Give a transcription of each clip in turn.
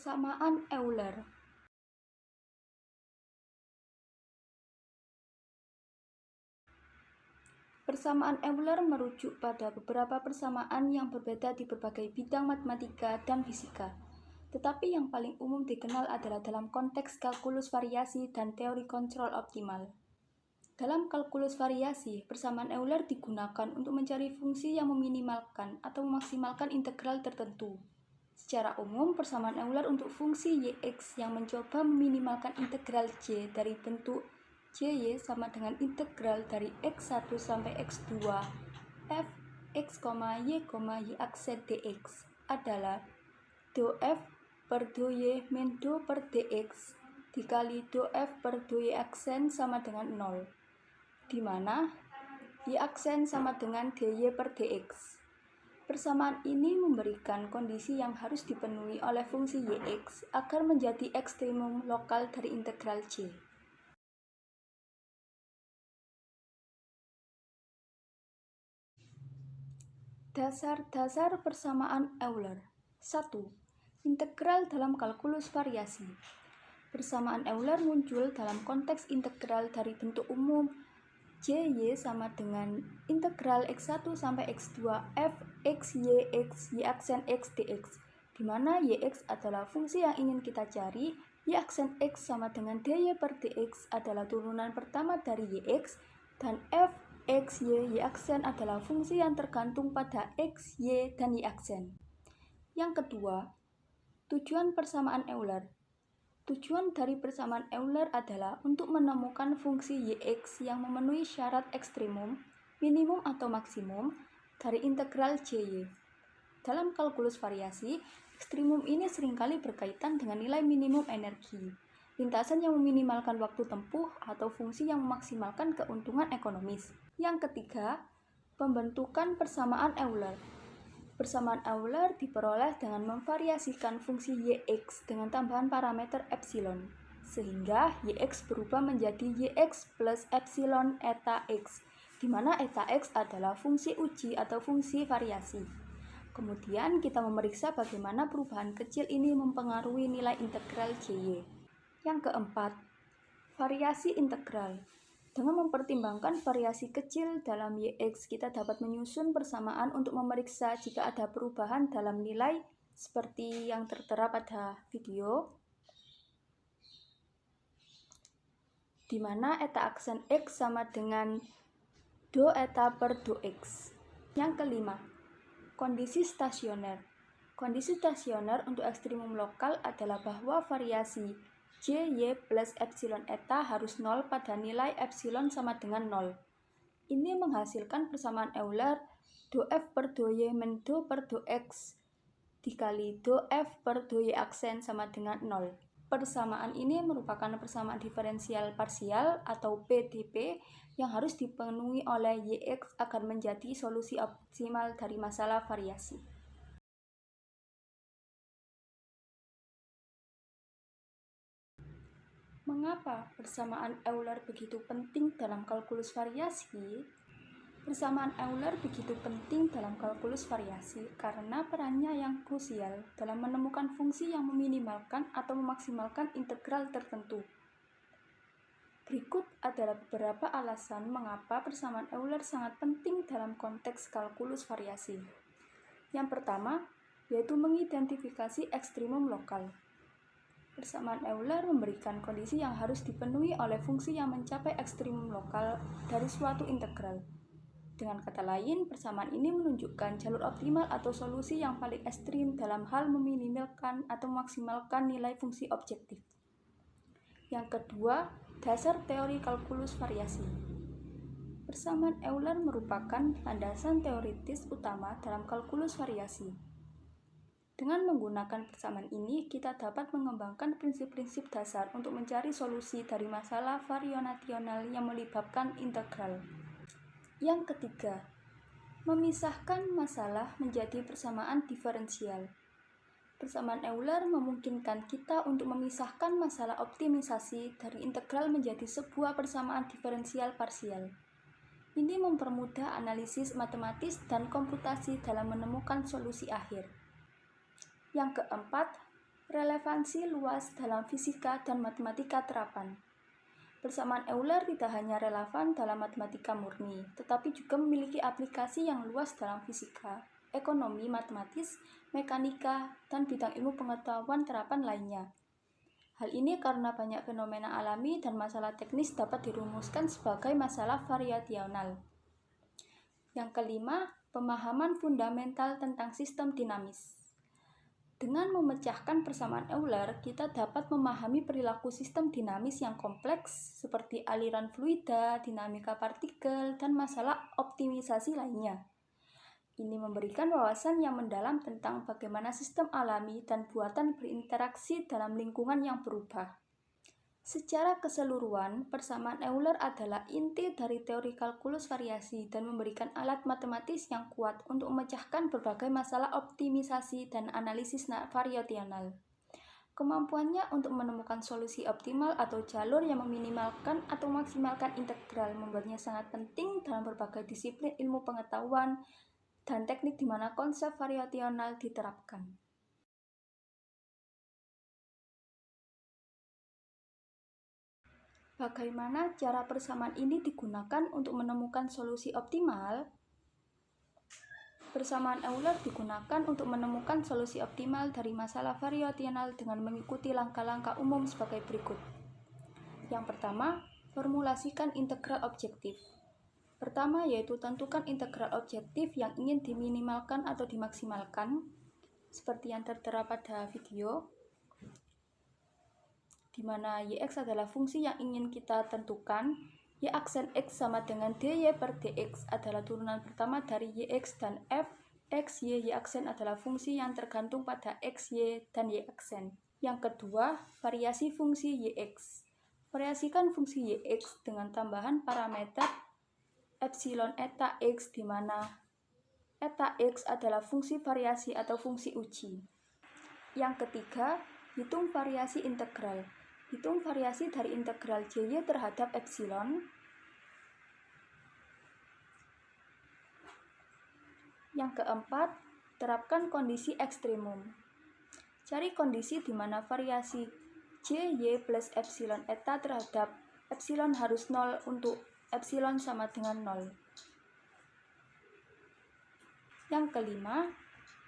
Persamaan Euler. Persamaan Euler merujuk pada beberapa persamaan yang berbeda di berbagai bidang matematika dan fisika. Tetapi yang paling umum dikenal adalah dalam konteks kalkulus variasi dan teori kontrol optimal. Dalam kalkulus variasi, persamaan Euler digunakan untuk mencari fungsi yang meminimalkan atau memaksimalkan integral tertentu. Secara umum, persamaan Euler untuk fungsi y(x) yang mencoba meminimalkan integral j dari bentuk jy sama dengan integral dari x1 sampai x2 f x, y, y aksen dx adalah do f per do y min do per dx dikali do f per do y aksen sama dengan 0, di mana y aksen sama dengan dy per dx. Persamaan ini memberikan kondisi yang harus dipenuhi oleh fungsi y(x) agar menjadi ekstremum lokal dari integral j. Dasar-dasar persamaan Euler. 1. Integral dalam kalkulus variasi. Persamaan Euler muncul dalam konteks integral dari bentuk umum jy sama dengan integral x1 sampai x2 f x y aksen x dx, di mana yx adalah fungsi yang ingin kita cari, y aksen x sama dengan dy per dx adalah turunan pertama dari yx, dan f x y aksen adalah fungsi yang tergantung pada x, y, dan y aksen. Yang kedua, tujuan persamaan Euler. Tujuan dari persamaan Euler adalah untuk menemukan fungsi y(x) yang memenuhi syarat ekstremum, minimum atau maksimum dari integral jy. Dalam kalkulus variasi, ekstremum ini seringkali berkaitan dengan nilai minimum energi, lintasan yang meminimalkan waktu tempuh, atau fungsi yang memaksimalkan keuntungan ekonomis. Yang ketiga, pembentukan persamaan Euler. Persamaan Euler diperoleh dengan memvariasikan fungsi y(x) dengan tambahan parameter epsilon, sehingga y(x) berubah menjadi y(x plus epsilon eta x, di mana eta x adalah fungsi uji atau fungsi variasi. Kemudian kita memeriksa bagaimana perubahan kecil ini mempengaruhi nilai integral jy. Yang keempat, variasi integral. Dengan mempertimbangkan variasi kecil dalam y(x), kita dapat menyusun persamaan untuk memeriksa jika ada perubahan dalam nilai seperti yang tertera pada video, di mana eta aksen x sama dengan do eta per do x. Yang kelima, kondisi stasioner. Kondisi stasioner untuk ekstremum lokal adalah bahwa variasi jy plus epsilon eta harus 0 pada nilai epsilon sama dengan 0. Ini menghasilkan persamaan Euler do f per do y min do per do x dikali do f per do y aksen sama dengan 0. Persamaan ini merupakan persamaan diferensial parsial atau PDP yang harus dipenuhi oleh y(x) agar menjadi solusi optimal dari masalah variasi. Mengapa persamaan Euler begitu penting dalam kalkulus variasi? Persamaan Euler begitu penting dalam kalkulus variasi karena perannya yang krusial dalam menemukan fungsi yang meminimalkan atau memaksimalkan integral tertentu. Berikut adalah beberapa alasan mengapa persamaan Euler sangat penting dalam konteks kalkulus variasi. Yang pertama, yaitu mengidentifikasi ekstremum lokal. Persamaan Euler memberikan kondisi yang harus dipenuhi oleh fungsi yang mencapai ekstremum lokal dari suatu integral. Dengan kata lain, persamaan ini menunjukkan jalur optimal atau solusi yang paling ekstrim dalam hal meminimalkan atau memaksimalkan nilai fungsi objektif. Yang kedua, dasar teori kalkulus variasi. Persamaan Euler merupakan landasan teoritis utama dalam kalkulus variasi. Dengan menggunakan persamaan ini, kita dapat mengembangkan prinsip-prinsip dasar untuk mencari solusi dari masalah varionasional yang melibatkan integral. Yang ketiga, memisahkan masalah menjadi persamaan diferensial. Persamaan Euler memungkinkan kita untuk memisahkan masalah optimisasi dari integral menjadi sebuah persamaan diferensial parsial. Ini mempermudah analisis matematis dan komputasi dalam menemukan solusi akhir. Yang keempat, Relevansi luas dalam fisika dan matematika terapan. Persamaan Euler tidak hanya relevan dalam matematika murni, tetapi juga memiliki aplikasi yang luas dalam fisika, ekonomi, matematis, mekanika, dan bidang ilmu pengetahuan terapan lainnya. Hal ini karena banyak fenomena alami dan masalah teknis dapat dirumuskan sebagai masalah variasional. Yang kelima, pemahaman fundamental tentang sistem dinamis. Dengan memecahkan persamaan Euler, kita dapat memahami perilaku sistem dinamis yang kompleks seperti aliran fluida, dinamika partikel, dan masalah optimisasi lainnya. Ini memberikan wawasan yang mendalam tentang bagaimana sistem alami dan buatan berinteraksi dalam lingkungan yang berubah. Secara keseluruhan, persamaan Euler adalah inti dari teori kalkulus variasi dan memberikan alat matematis yang kuat untuk memecahkan berbagai masalah optimisasi dan analisis variasional. Kemampuannya untuk menemukan solusi optimal atau jalur yang meminimalkan atau maksimalkan integral membuatnya sangat penting dalam berbagai disiplin ilmu pengetahuan dan teknik di mana konsep variasional diterapkan. Bagaimana cara persamaan ini digunakan untuk menemukan solusi optimal? Persamaan Euler digunakan untuk menemukan solusi optimal dari masalah variasional dengan mengikuti langkah-langkah umum sebagai berikut. Yang pertama, formulasikan integral objektif. Pertama yaitu tentukan integral objektif yang ingin diminimalkan atau dimaksimalkan, seperti yang tertera pada video, di mana Yx adalah fungsi yang ingin kita tentukan. Y aksen X sama dengan dy per dx adalah turunan pertama dari Yx dan f x, y aksen adalah fungsi yang tergantung pada x, y, dan y aksen. Yang kedua, variasi fungsi Yx. Variasikan fungsi Yx dengan tambahan parameter epsilon eta x, di mana eta x adalah fungsi variasi atau fungsi uji. Yang ketiga, hitung variasi integral. Hitung variasi dari integral j terhadap epsilon. Yang keempat, terapkan kondisi ekstremum. Cari kondisi di mana variasi jy plus epsilon eta terhadap epsilon harus 0 untuk epsilon sama dengan 0. Yang kelima,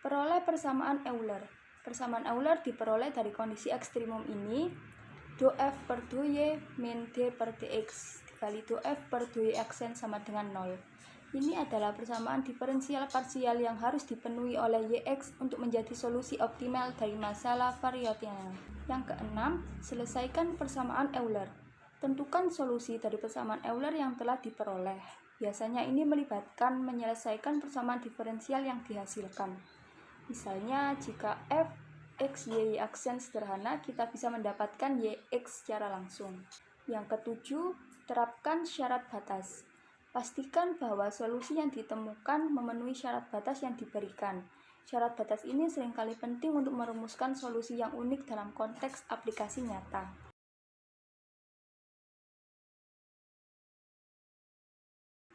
peroleh persamaan Euler. Persamaan Euler diperoleh dari kondisi ekstremum ini, do f per do y min d per dx dikali do f per do y aksen sama dengan 0. Ini adalah persamaan diferensial parsial yang harus dipenuhi oleh Yx untuk menjadi solusi optimal dari masalah variasional. Yang keenam, selesaikan persamaan Euler. Tentukan solusi dari persamaan Euler yang telah diperoleh. Biasanya ini melibatkan menyelesaikan persamaan diferensial yang dihasilkan. Misalnya, jika f, x, y aksen sederhana, kita bisa mendapatkan Yx secara langsung. Yang ketujuh, terapkan syarat batas. Pastikan bahwa solusi yang ditemukan memenuhi syarat batas yang diberikan. Syarat batas ini seringkali penting untuk merumuskan solusi yang unik dalam konteks aplikasi nyata.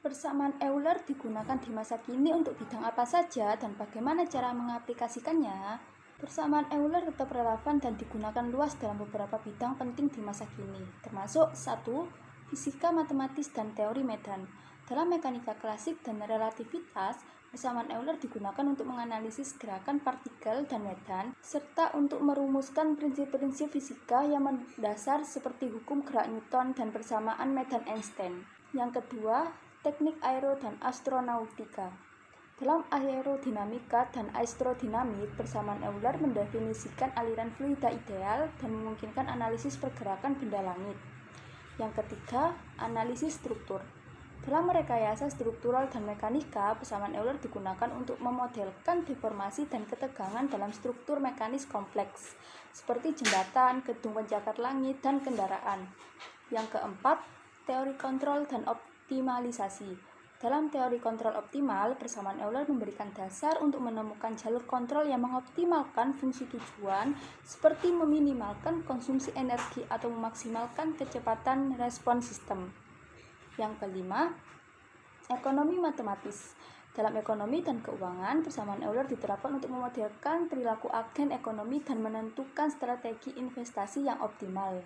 Persamaan Euler digunakan di masa kini untuk bidang apa saja dan bagaimana cara mengaplikasikannya? Persamaan Euler tetap relevan dan digunakan luas dalam beberapa bidang penting di masa kini, termasuk 1. Fisika matematis dan teori medan. Dalam mekanika klasik dan relativitas, persamaan Euler digunakan untuk menganalisis gerakan partikel dan medan, serta untuk merumuskan prinsip-prinsip fisika yang mendasar seperti hukum gerak Newton dan persamaan medan Einstein. Yang kedua, teknik aero dan astronautika. Dalam aerodinamika dan astrodinamik, persamaan Euler mendefinisikan aliran fluida ideal dan memungkinkan analisis pergerakan benda langit. Yang ketiga, analisis struktur. Dalam rekayasa struktural dan mekanika, persamaan Euler digunakan untuk memodelkan deformasi dan ketegangan dalam struktur mekanis kompleks, seperti jembatan, gedung pencakar langit, dan kendaraan. Yang keempat, teori kontrol dan optimalisasi. Dalam teori kontrol optimal, persamaan Euler memberikan dasar untuk menemukan jalur kontrol yang mengoptimalkan fungsi tujuan, seperti meminimalkan konsumsi energi atau memaksimalkan kecepatan respons sistem. Yang kelima, ekonomi matematis. Dalam ekonomi dan keuangan, persamaan Euler diterapkan untuk memodelkan perilaku agen ekonomi dan menentukan strategi investasi yang optimal.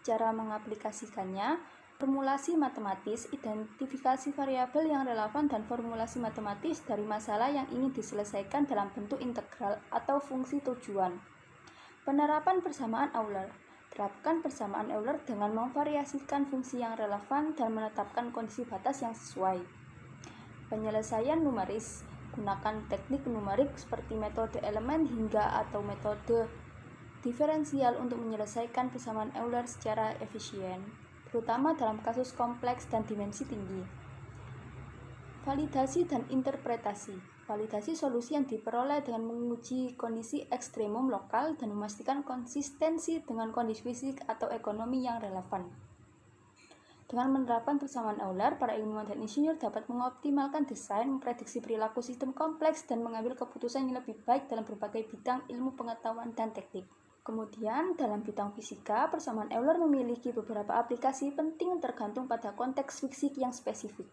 Cara mengaplikasikannya, formulasi matematis, identifikasi variabel yang relevan dan formulasi matematis dari masalah yang ingin diselesaikan dalam bentuk integral atau fungsi tujuan. Penerapan persamaan Euler. Terapkan persamaan Euler dengan memvariasikan fungsi yang relevan dan menetapkan kondisi batas yang sesuai. Penyelesaian numeris. Gunakan teknik numerik seperti metode elemen hingga atau metode diferensial untuk menyelesaikan persamaan Euler secara efisien, terutama dalam kasus kompleks dan dimensi tinggi. Validasi dan interpretasi. Validasi solusi yang diperoleh dengan menguji kondisi ekstremum lokal dan memastikan konsistensi dengan kondisi fisik atau ekonomi yang relevan. Dengan menerapkan persamaan Euler, para ilmuwan dan insinyur dapat mengoptimalkan desain, memprediksi perilaku sistem kompleks, dan mengambil keputusan yang lebih baik dalam berbagai bidang ilmu pengetahuan dan teknik. Kemudian, dalam bidang fisika, persamaan Euler memiliki beberapa aplikasi penting tergantung pada konteks fisik yang spesifik.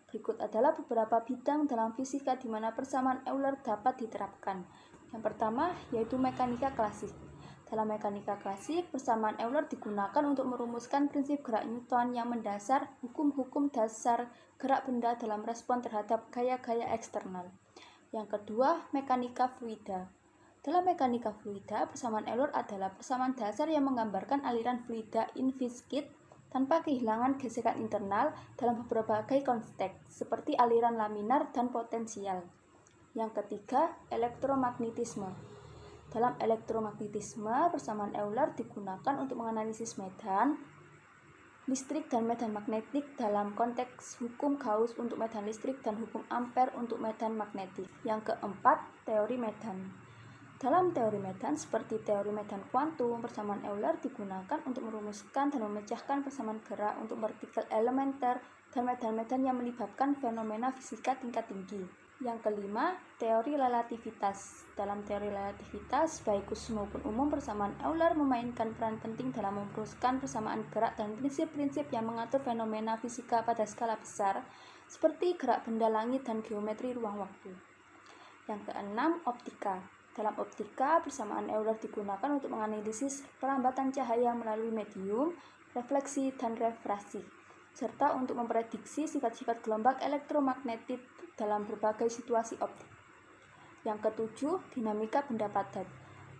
Berikut adalah beberapa bidang dalam fisika di mana persamaan Euler dapat diterapkan. Yang pertama, yaitu mekanika klasik. Dalam mekanika klasik, persamaan Euler digunakan untuk merumuskan prinsip gerak Newton yang mendasar hukum-hukum dasar gerak benda dalam respon terhadap gaya-gaya eksternal. Yang kedua, mekanika fluida. Dalam mekanika fluida, persamaan Euler adalah persamaan dasar yang menggambarkan aliran fluida in viscid tanpa kehilangan gesekan internal dalam berbagai konteks, seperti aliran laminar dan potensial. Yang ketiga, elektromagnetisme. Dalam elektromagnetisme, persamaan Euler digunakan untuk menganalisis medan listrik dan medan magnetik dalam konteks hukum Gauss untuk medan listrik dan hukum Ampere untuk medan magnetik. Yang keempat, teori medan. Dalam teori medan, seperti teori medan kuantum, persamaan Euler digunakan untuk merumuskan dan memecahkan persamaan gerak untuk partikel elementer dan medan-medan yang melibatkan fenomena fisika tingkat tinggi. Yang kelima, teori relativitas. Dalam teori relativitas, baik khusus maupun umum, persamaan Euler memainkan peran penting dalam merumuskan persamaan gerak dan prinsip-prinsip yang mengatur fenomena fisika pada skala besar, seperti gerak benda langit dan geometri ruang waktu. Yang keenam, optika. Dalam optika, persamaan Euler digunakan untuk menganalisis perlambatan cahaya melalui medium, refleksi, dan refraksi, serta untuk memprediksi sifat-sifat gelombang elektromagnetik dalam berbagai situasi optik. Yang ketujuh, dinamika benda padat.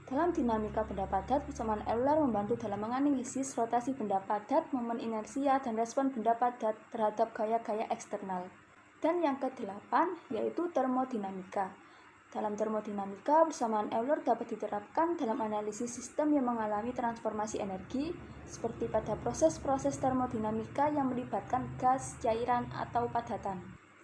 Dalam dinamika benda padat, persamaan Euler membantu dalam menganalisis rotasi benda padat, momen inersia, dan respon benda padat terhadap gaya-gaya eksternal. Dan yang kedelapan, yaitu termodinamika. Dalam termodinamika, persamaan Euler dapat diterapkan dalam analisis sistem yang mengalami transformasi energi, seperti pada proses-proses termodinamika yang melibatkan gas, cairan, atau padatan.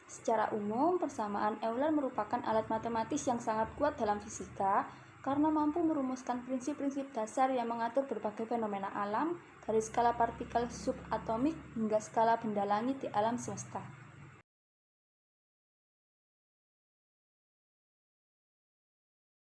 Secara umum, persamaan Euler merupakan alat matematis yang sangat kuat dalam fisika karena mampu merumuskan prinsip-prinsip dasar yang mengatur berbagai fenomena alam, dari skala partikel subatomik hingga skala benda langit di alam semesta.